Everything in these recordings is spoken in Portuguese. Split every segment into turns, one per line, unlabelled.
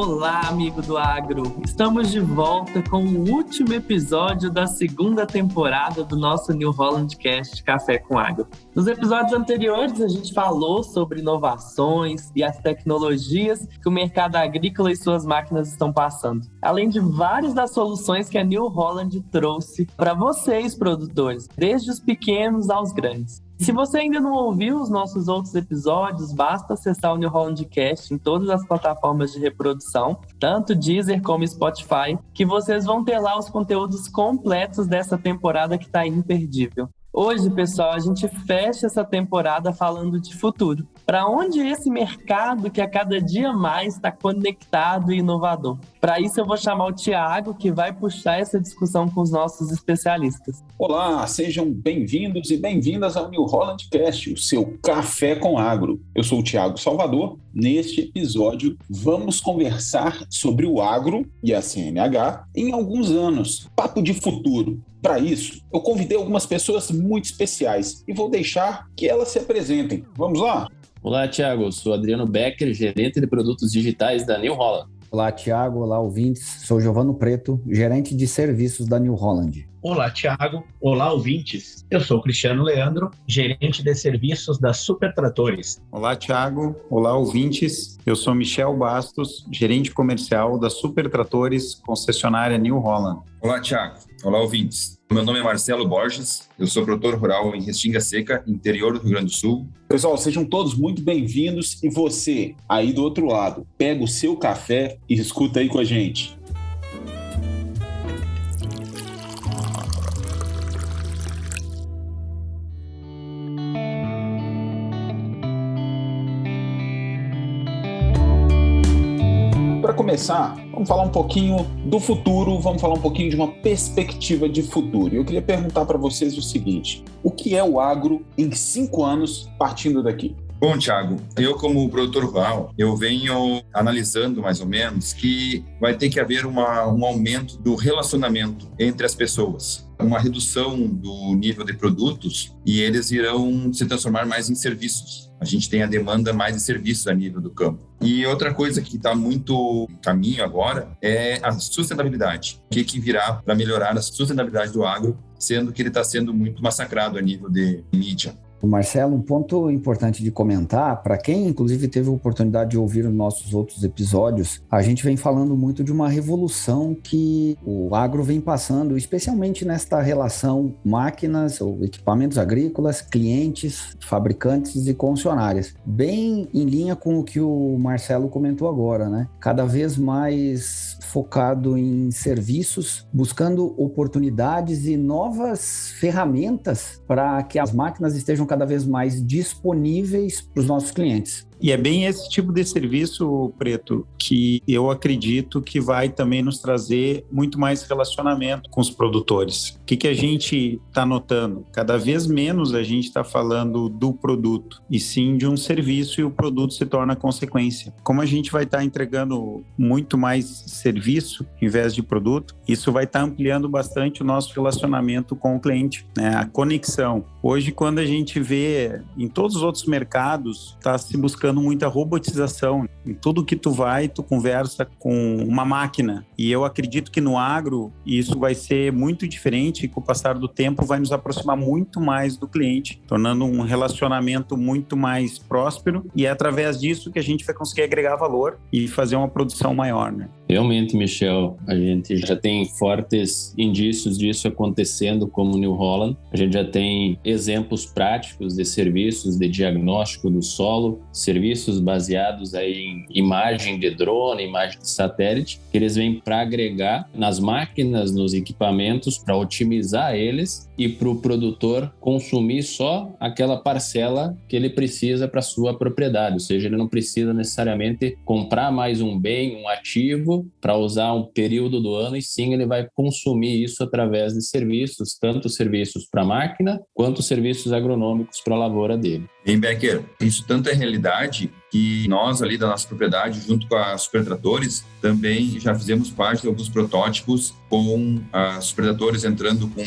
Olá, amigo do agro! Estamos de volta com o último episódio da segunda temporada do nosso New Holland Cast Café com Agro. Nos episódios anteriores, a gente falou sobre inovações e as tecnologias que o mercado agrícola e suas máquinas estão passando, além de várias das soluções que a New Holland trouxe para vocês, produtores, desde os pequenos aos grandes. Se você ainda não ouviu os nossos outros episódios, basta acessar o New Holland Cast em todas as plataformas de reprodução, tanto Deezer como Spotify, que vocês vão ter lá os conteúdos completos dessa temporada que está imperdível. Hoje, pessoal, a gente fecha essa temporada falando de futuro. Para onde esse mercado que a cada dia mais está conectado e inovador? Para isso, eu vou chamar o Thiago, que vai puxar essa discussão com os nossos especialistas.
Olá, sejam bem-vindos e bem-vindas ao New Holland Cast, o seu café com agro. Eu sou o Thiago Salvador. Neste episódio, vamos conversar sobre o agro e a CNH em alguns anos. Papo de futuro. Para isso, eu convidei algumas pessoas muito especiais e vou deixar que elas se apresentem. Vamos lá?
Olá, Thiago. Eu sou Adriano Becker, gerente de produtos digitais da New Holland.
Olá, Thiago. Olá, ouvintes. Sou Giovano Preto, gerente de serviços da New Holland.
Olá, Thiago. Olá, ouvintes. Eu sou Cristiano Leandro, gerente de serviços da Super Tratores.
Olá, Thiago. Olá, ouvintes. Eu sou Michel Bastos, gerente comercial da Super Tratores, concessionária New Holland.
Olá, Thiago. Olá, ouvintes. Meu nome é Marcelo Borges, eu sou produtor rural em Restinga Seca, interior do Rio Grande do Sul.
Pessoal, sejam todos muito bem-vindos e você, aí do outro lado, pega o seu café e escuta aí com a gente. Para começar, vamos falar um pouquinho do futuro, vamos falar um pouquinho de uma perspectiva de futuro. Eu queria perguntar para vocês o seguinte: o que é o agro em 5 anos partindo daqui?
Bom, Thiago, eu como produtor rural, eu venho analisando mais ou menos que vai ter que haver um aumento do relacionamento entre as pessoas, uma redução do nível de produtos e eles irão se transformar mais em serviços. A gente tem a demanda mais de serviços a nível do campo. E outra coisa que está muito em caminho agora é a sustentabilidade. O que virá para melhorar a sustentabilidade do agro, sendo que ele está sendo muito massacrado a nível de mídia.
Marcelo, um ponto importante de comentar, para quem inclusive teve a oportunidade de ouvir os nossos outros episódios, a gente vem falando muito de uma revolução que o agro vem passando, especialmente nesta relação máquinas ou equipamentos agrícolas, clientes, fabricantes e concessionárias. Bem em linha com o que o Marcelo comentou agora, né? Cada vez mais focado em serviços, buscando oportunidades e novas ferramentas para que as máquinas estejam cada vez mais disponíveis para os nossos clientes.
E é bem esse tipo de serviço, Preto, que eu acredito que vai também nos trazer muito mais relacionamento com os produtores. O que a gente está notando? Cada vez menos a gente está falando do produto, e sim de um serviço, e o produto se torna consequência. Como a gente vai estar entregando muito mais serviço em vez de produto, isso vai estar ampliando bastante o nosso relacionamento com o cliente, né? A conexão. Hoje, quando a gente vê em todos os outros mercados, está se buscando muita robotização. Em tudo que tu vai, tu conversa com uma máquina. E eu acredito que no agro isso vai ser muito diferente, e com o passar do tempo vai nos aproximar muito mais do cliente, tornando um relacionamento muito mais próspero, e é através disso que a gente vai conseguir agregar valor e fazer uma produção maior, né?
Realmente, Michel, a gente já tem fortes indícios disso acontecendo como New Holland. A gente já tem exemplos práticos de serviços de diagnóstico do solo, serviços baseados aí em imagem de drone, imagem de satélite, que eles vêm para agregar nas máquinas, nos equipamentos, para otimizar eles e para o produtor consumir só aquela parcela que ele precisa para sua propriedade. Ou seja, ele não precisa necessariamente comprar mais um bem, um ativo, para usar um período do ano, e sim ele vai consumir isso através de serviços, tanto serviços para a máquina quanto serviços agronômicos para a lavoura dele.
Bem, Becker, isso tanto é realidade novidade que nós ali da nossa propriedade, junto com a Supertratores, também já fizemos parte de alguns protótipos com a Supertratores entrando com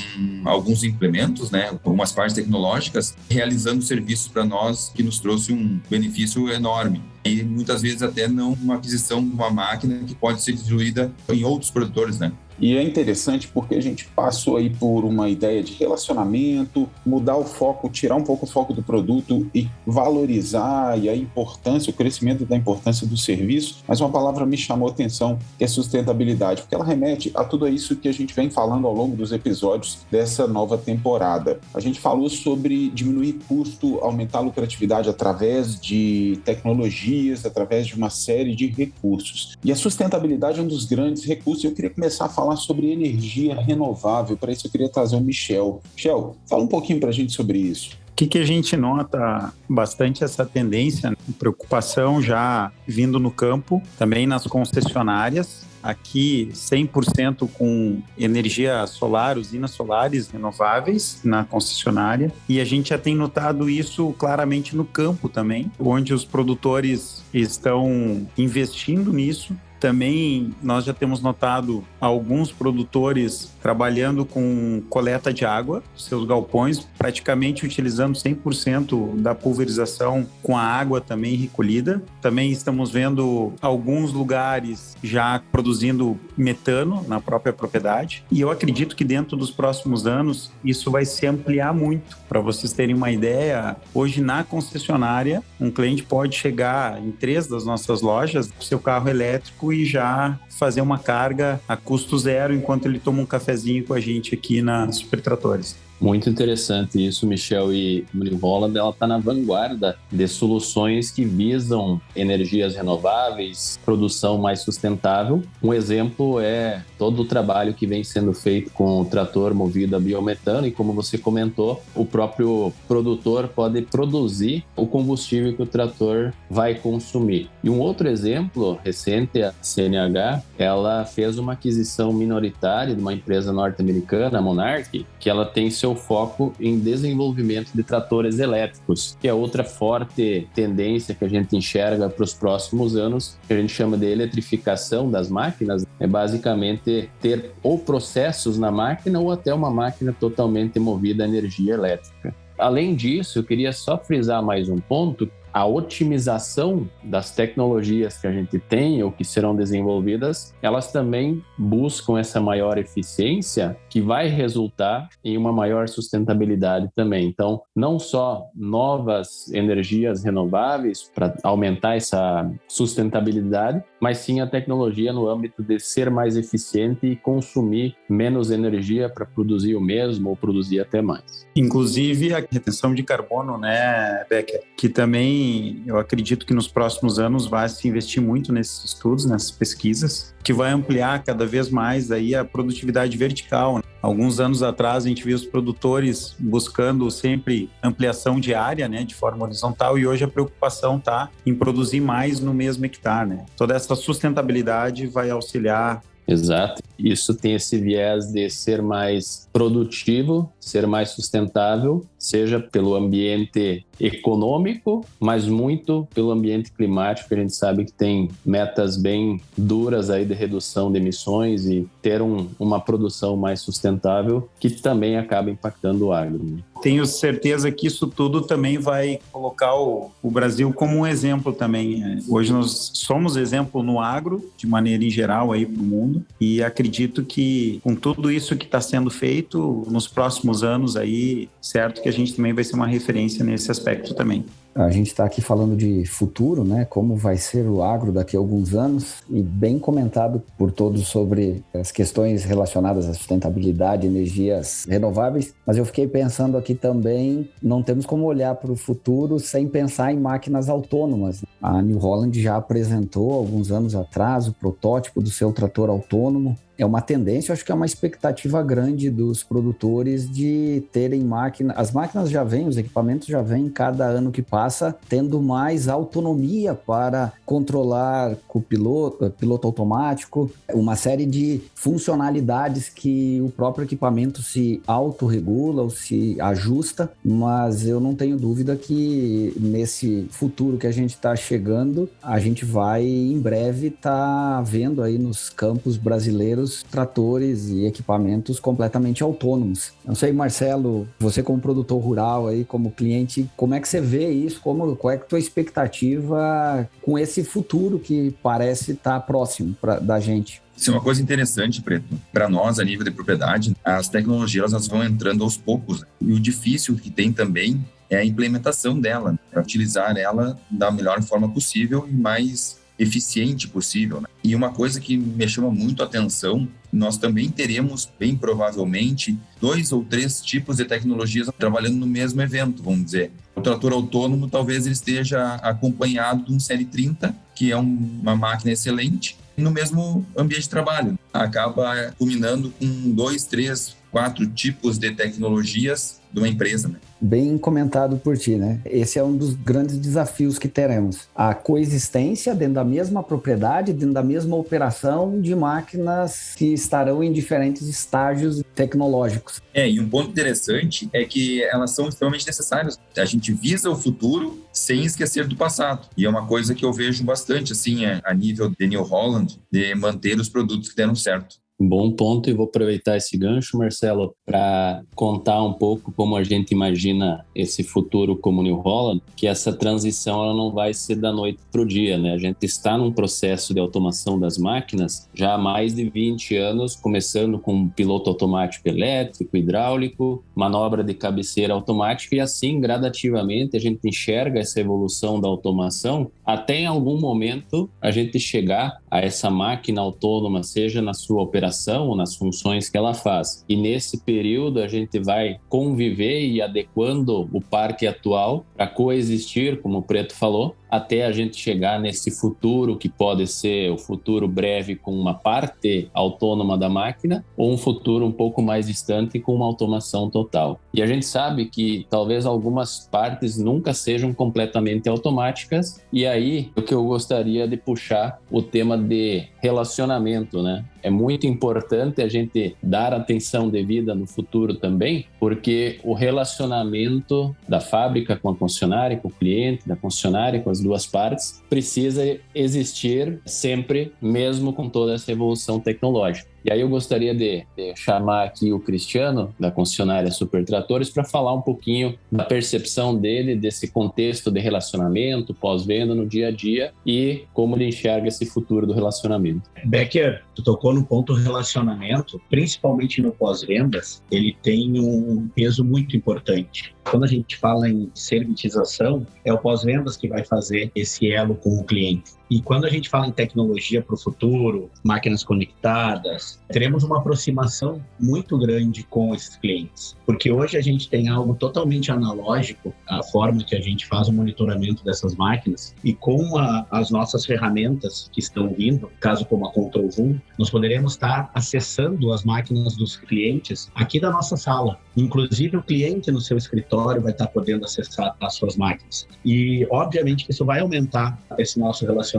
alguns implementos, né, algumas partes tecnológicas, realizando serviços para nós que nos trouxe um benefício enorme. E muitas vezes até não uma aquisição de uma máquina que pode ser distribuída em outros produtores, né?
E é interessante porque a gente passou aí por uma ideia de relacionamento, mudar o foco, tirar um pouco o foco do produto e valorizar e a importância, o crescimento da importância do serviço. Mas uma palavra me chamou a atenção, que é sustentabilidade, porque ela remete a tudo isso que a gente vem falando ao longo dos episódios dessa nova temporada. A gente falou sobre diminuir custo, aumentar a lucratividade através de tecnologias, através de uma série de recursos. E a sustentabilidade é um dos grandes recursos. Eu queria começar a falar sobre energia renovável. Para isso eu queria trazer o Michel. Michel, fala um pouquinho para a gente sobre isso.
O que a gente nota bastante essa tendência, preocupação já vindo no campo, também nas concessionárias. Aqui, 100% com energia solar, usinas solares renováveis na concessionária. E a gente já tem notado isso claramente no campo também, onde os produtores estão investindo nisso. Também nós já temos notado alguns produtores trabalhando com coleta de água, seus galpões, praticamente utilizando 100% da pulverização com a água também recolhida. Também estamos vendo alguns lugares já produzindo metano na própria propriedade. E eu acredito que dentro dos próximos anos isso vai se ampliar muito. Para vocês terem uma ideia, hoje na concessionária, um cliente pode chegar em 3 das nossas lojas com seu carro elétrico e já fazer uma carga a custo zero enquanto ele toma um cafezinho com a gente aqui na Supertratores.
Muito interessante isso, Michel, e New Holland ela está na vanguarda de soluções que visam energias renováveis, produção mais sustentável. Um exemplo é todo o trabalho que vem sendo feito com o trator movido a biometano e, como você comentou, o próprio produtor pode produzir o combustível que o trator vai consumir. E um outro exemplo recente, a CNH, ela fez uma aquisição minoritária de uma empresa norte-americana, a Monarch, que ela tem seu foco em desenvolvimento de tratores elétricos, que é outra forte tendência que a gente enxerga para os próximos anos, que a gente chama de eletrificação das máquinas. É basicamente ter ou processos na máquina ou até uma máquina totalmente movida a energia elétrica. Além disso, eu queria só frisar mais um ponto. A otimização das tecnologias que a gente tem ou que serão desenvolvidas, elas também buscam essa maior eficiência que vai resultar em uma maior sustentabilidade também. Então, não só novas energias renováveis para aumentar essa sustentabilidade, mas sim a tecnologia no âmbito de ser mais eficiente e consumir menos energia para produzir o mesmo ou produzir até mais.
Inclusive a retenção de carbono, né, Becker? Que também eu acredito que nos próximos anos vai se investir muito nesses estudos, nessas pesquisas, que vai ampliar cada vez mais aí a produtividade vertical. Alguns anos atrás a gente viu os produtores buscando sempre ampliação de área, né, de forma horizontal, e hoje a preocupação está em produzir mais no mesmo hectare, né? Toda essa sustentabilidade vai auxiliar.
Exato. Isso tem esse viés de ser mais produtivo, ser mais sustentável, seja pelo ambiente econômico, mas muito pelo ambiente climático, que a gente sabe que tem metas bem duras aí de redução de emissões e ter uma produção mais sustentável que também acaba impactando o agro, né?
Tenho certeza que isso tudo também vai colocar o Brasil como um exemplo também. Hoje nós somos exemplo no agro, de maneira em geral, aí para o mundo, e acredito que com tudo isso que está sendo feito, nos próximos anos aí, certo que a gente também vai ser uma referência nesse aspecto também.
A gente está aqui falando de futuro, né? Como vai ser o agro daqui a alguns anos, e bem comentado por todos sobre as questões relacionadas à sustentabilidade, energias renováveis, mas eu fiquei pensando aqui também, não temos como olhar para o futuro sem pensar em máquinas autônomas. A New Holland já apresentou alguns anos atrás o protótipo do seu trator autônomo. É uma tendência, eu acho que é uma expectativa grande dos produtores de terem máquinas. As máquinas já vêm, os equipamentos já vêm cada ano que passa. praça, tendo mais autonomia para controlar com o piloto automático, uma série de funcionalidades que o próprio equipamento se autorregula ou se ajusta, mas eu não tenho dúvida que nesse futuro que a gente está chegando, a gente vai em breve estar vendo aí nos campos brasileiros tratores e equipamentos completamente autônomos. Não sei, Marcelo, você como produtor rural aí, como cliente, como é que você vê isso? Qual é a tua expectativa com esse futuro que parece estar próximo da gente?
Isso é uma coisa interessante, Preto. Para nós, a nível de propriedade, as tecnologias elas vão entrando aos poucos. E o difícil que tem também é a implementação dela, para utilizar ela da melhor forma possível e mais eficiente possível, né? E uma coisa que me chama muito a atenção, nós também teremos, bem provavelmente, 2 ou 3 tipos de tecnologias trabalhando no mesmo evento, vamos dizer. O trator autônomo, talvez ele esteja acompanhado de um Série 30, que é uma máquina excelente, no mesmo ambiente de trabalho. Acaba culminando com 2, 3, 4 tipos de tecnologias de uma empresa, né?
Bem comentado por ti, né? Esse é um dos grandes desafios que teremos. A coexistência dentro da mesma propriedade, dentro da mesma operação de máquinas que estarão em diferentes estágios tecnológicos.
E um ponto interessante é que elas são extremamente necessárias. A gente visa o futuro sem esquecer do passado. E é uma coisa que eu vejo bastante, assim, a nível de New Holland, de manter os produtos que deram certo.
Bom ponto, e vou aproveitar esse gancho, Marcelo, para contar um pouco como a gente imagina esse futuro como New Holland, que essa transição ela não vai ser da noite para o dia, né? A gente está num processo de automação das máquinas já há mais de 20 anos, começando com piloto automático elétrico, hidráulico, manobra de cabeceira automática, e assim, gradativamente, a gente enxerga essa evolução da automação até em algum momento a gente chegar a essa máquina autônoma, seja na sua operação ou nas funções que ela faz. E nesse período a gente vai conviver e adequando o parque atual para coexistir, como o Preto falou, até a gente chegar nesse futuro que pode ser o futuro breve com uma parte autônoma da máquina ou um futuro um pouco mais distante com uma automação total. E a gente sabe que talvez algumas partes nunca sejam completamente automáticas, e aí o que eu gostaria de puxar o tema de relacionamento, né? É muito importante a gente dar atenção devida no futuro também, porque o relacionamento da fábrica com a concessionária, com o cliente, da concessionária com as duas partes, precisa existir sempre, mesmo com toda essa evolução tecnológica. E aí eu gostaria de chamar aqui o Cristiano, da concessionária Super Tratores, para falar um pouquinho da percepção dele, desse contexto de relacionamento, pós-venda no dia a dia e como ele enxerga esse futuro do relacionamento.
Becker, tu tocou no ponto relacionamento, principalmente no pós-vendas, ele tem um peso muito importante. Quando a gente fala em servitização, é o pós-vendas que vai fazer esse elo com o cliente. E quando a gente fala em tecnologia para o futuro, máquinas conectadas, teremos uma aproximação muito grande com esses clientes. Porque hoje a gente tem algo totalmente analógico, a forma que a gente faz o monitoramento dessas máquinas, e com as nossas ferramentas que estão vindo, caso como a Control Room, nós poderemos estar acessando as máquinas dos clientes aqui da nossa sala. Inclusive o cliente no seu escritório vai estar podendo acessar as suas máquinas. E obviamente que isso vai aumentar esse nosso relacionamento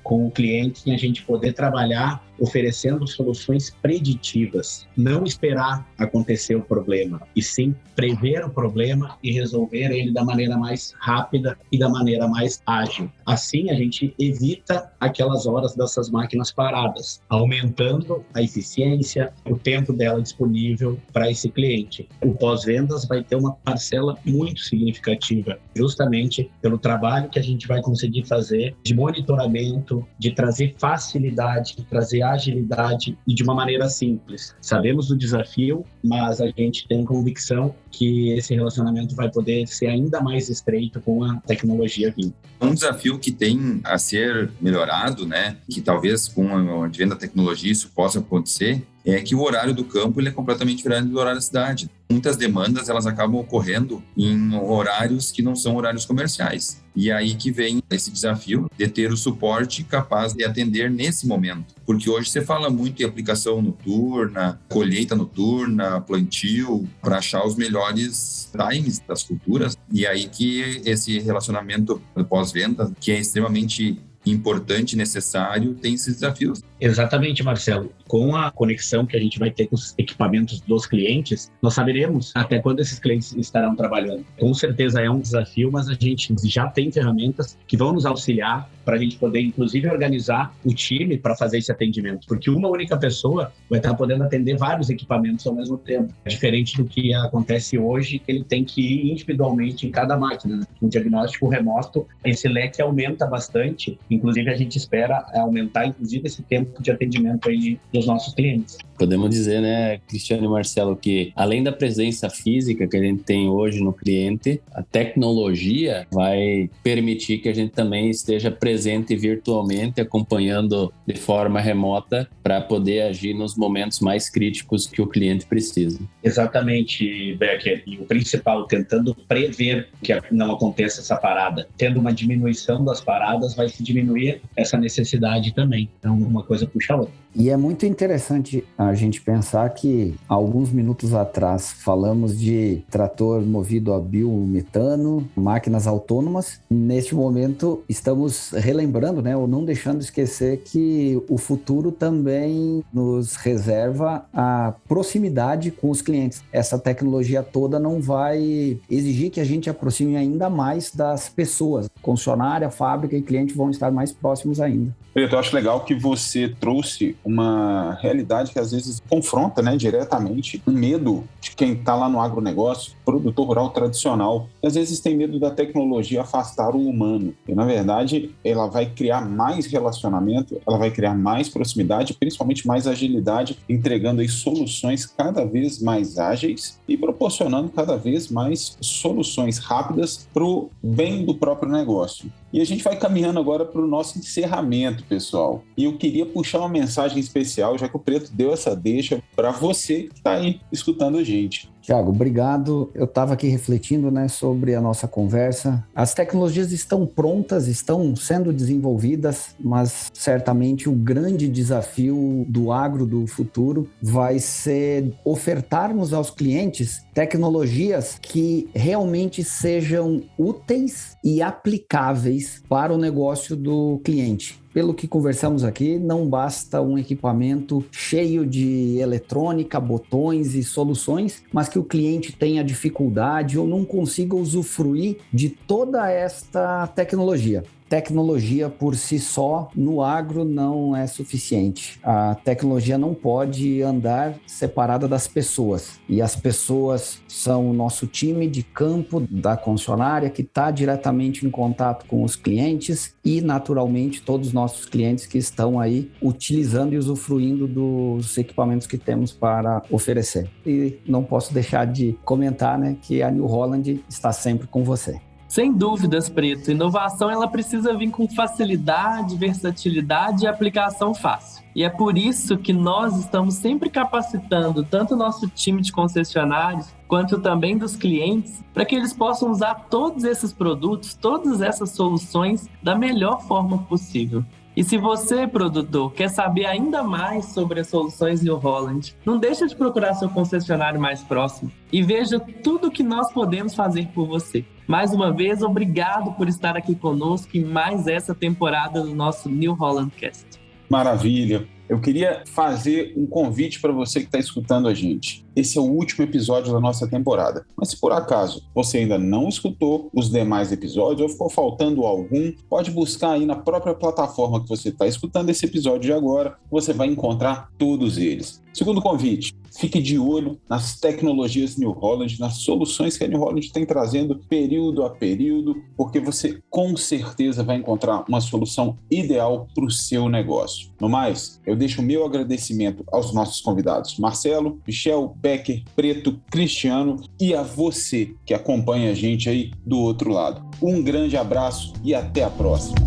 com o cliente e a gente poder trabalhar oferecendo soluções preditivas, não esperar acontecer o problema, e sim prever o problema e resolver ele da maneira mais rápida e da maneira mais ágil. Assim, a gente evita aquelas horas dessas máquinas paradas, aumentando a eficiência, o tempo dela disponível para esse cliente. O pós-vendas vai ter uma parcela muito significativa, justamente pelo trabalho que a gente vai conseguir fazer de monitoramento, de trazer facilidade, de trazer agilidade e de uma maneira simples. Sabemos do desafio, mas a gente tem convicção que esse relacionamento vai poder ser ainda mais estreito com a tecnologia vindo.
Um desafio que tem a ser melhorado, né, que talvez com o advento da tecnologia isso possa acontecer, é que o horário do campo ele é completamente diferente do horário da cidade. Muitas demandas elas acabam ocorrendo em horários que não são horários comerciais. E aí que vem esse desafio de ter o suporte capaz de atender nesse momento. Porque hoje você fala muito em aplicação noturna, colheita noturna, plantio, para achar os melhores times das culturas. E aí que esse relacionamento pós-venda, que é extremamente importante e necessário, tem esses desafios.
Exatamente, Marcelo. Com a conexão que a gente vai ter com os equipamentos dos clientes, nós saberemos até quando esses clientes estarão trabalhando. Com certeza é um desafio, mas a gente já tem ferramentas que vão nos auxiliar para a gente poder, inclusive, organizar o time para fazer esse atendimento. Porque uma única pessoa vai estar podendo atender vários equipamentos ao mesmo tempo. Diferente do que acontece hoje, que ele tem que ir individualmente em cada máquina. Um diagnóstico remoto, esse leque aumenta bastante. Inclusive, a gente espera aumentar, inclusive, esse tempo de atendimento aí dos nossos clientes.
Podemos dizer, né, Cristiano e Marcelo, que além da presença física que a gente tem hoje no cliente, a tecnologia vai permitir que a gente também esteja presente virtualmente, acompanhando de forma remota para poder agir nos momentos mais críticos que o cliente precisa.
Exatamente, Becker. E o principal, tentando prever que não aconteça essa parada. Tendo uma diminuição das paradas, vai se diminuir essa necessidade também. Então, uma coisa puxa a outra.
E é muito interessante a gente pensar que alguns minutos atrás falamos de trator movido a biometano, máquinas autônomas. Neste momento estamos relembrando, né, ou não deixando de esquecer que o futuro também nos reserva a proximidade com os clientes. Essa tecnologia toda não vai exigir que a gente aproxime ainda mais das pessoas. Concessionária, fábrica e cliente vão estar mais próximos ainda.
Eu acho legal que você trouxe uma realidade que às vezes confronta, né, diretamente o medo de quem está lá no agronegócio, produtor rural tradicional, que às vezes tem medo da tecnologia afastar o humano. E, na verdade, ela vai criar mais relacionamento, ela vai criar mais proximidade, principalmente mais agilidade, entregando aí soluções cada vez mais ágeis e proporcionando cada vez mais soluções rápidas para o bem do próprio negócio. E a gente vai caminhando agora para o nosso encerramento, pessoal. E eu queria puxar uma mensagem especial, já que o Preto deu essa deixa para você que está aí escutando a gente.
Tiago, obrigado. Eu estava aqui refletindo, né, sobre a nossa conversa. As tecnologias estão prontas, estão sendo desenvolvidas, mas certamente o grande desafio do agro do futuro vai ser ofertarmos aos clientes tecnologias que realmente sejam úteis e aplicáveis para o negócio do cliente. Pelo que conversamos aqui, não basta um equipamento cheio de eletrônica, botões e soluções, mas que o cliente tenha dificuldade ou não consiga usufruir de toda esta tecnologia. Tecnologia por si só no agro não é suficiente. A tecnologia não pode andar separada das pessoas. E as pessoas são o nosso time de campo da concessionária que está diretamente em contato com os clientes e, naturalmente, todos os nossos clientes que estão aí utilizando e usufruindo dos equipamentos que temos para oferecer. E não posso deixar de comentar, né, que a New Holland está sempre com você.
Sem dúvidas, Preto. Inovação ela precisa vir com facilidade, versatilidade e aplicação fácil. E é por isso que nós estamos sempre capacitando tanto o nosso time de concessionários quanto também dos clientes para que eles possam usar todos esses produtos, todas essas soluções da melhor forma possível. E se você, produtor, quer saber ainda mais sobre as soluções New Holland, não deixa de procurar seu concessionário mais próximo e veja tudo o que nós podemos fazer por você. Mais uma vez, obrigado por estar aqui conosco em mais essa temporada do nosso New Holland Cast.
Maravilha! Eu queria fazer um convite para você que está escutando a gente. Esse é o último episódio da nossa temporada. Mas se por acaso você ainda não escutou os demais episódios ou ficou faltando algum, pode buscar aí na própria plataforma que você está escutando esse episódio de agora. Você vai encontrar todos eles. Segundo convite, fique de olho nas tecnologias New Holland, nas soluções que a New Holland tem trazendo período a período, porque você com certeza vai encontrar uma solução ideal para o seu negócio. No mais, eu deixo o meu agradecimento aos nossos convidados, Marcelo, Michel, Becker, Preto, Cristiano e a você que acompanha a gente aí do outro lado. Um grande abraço e até a próxima.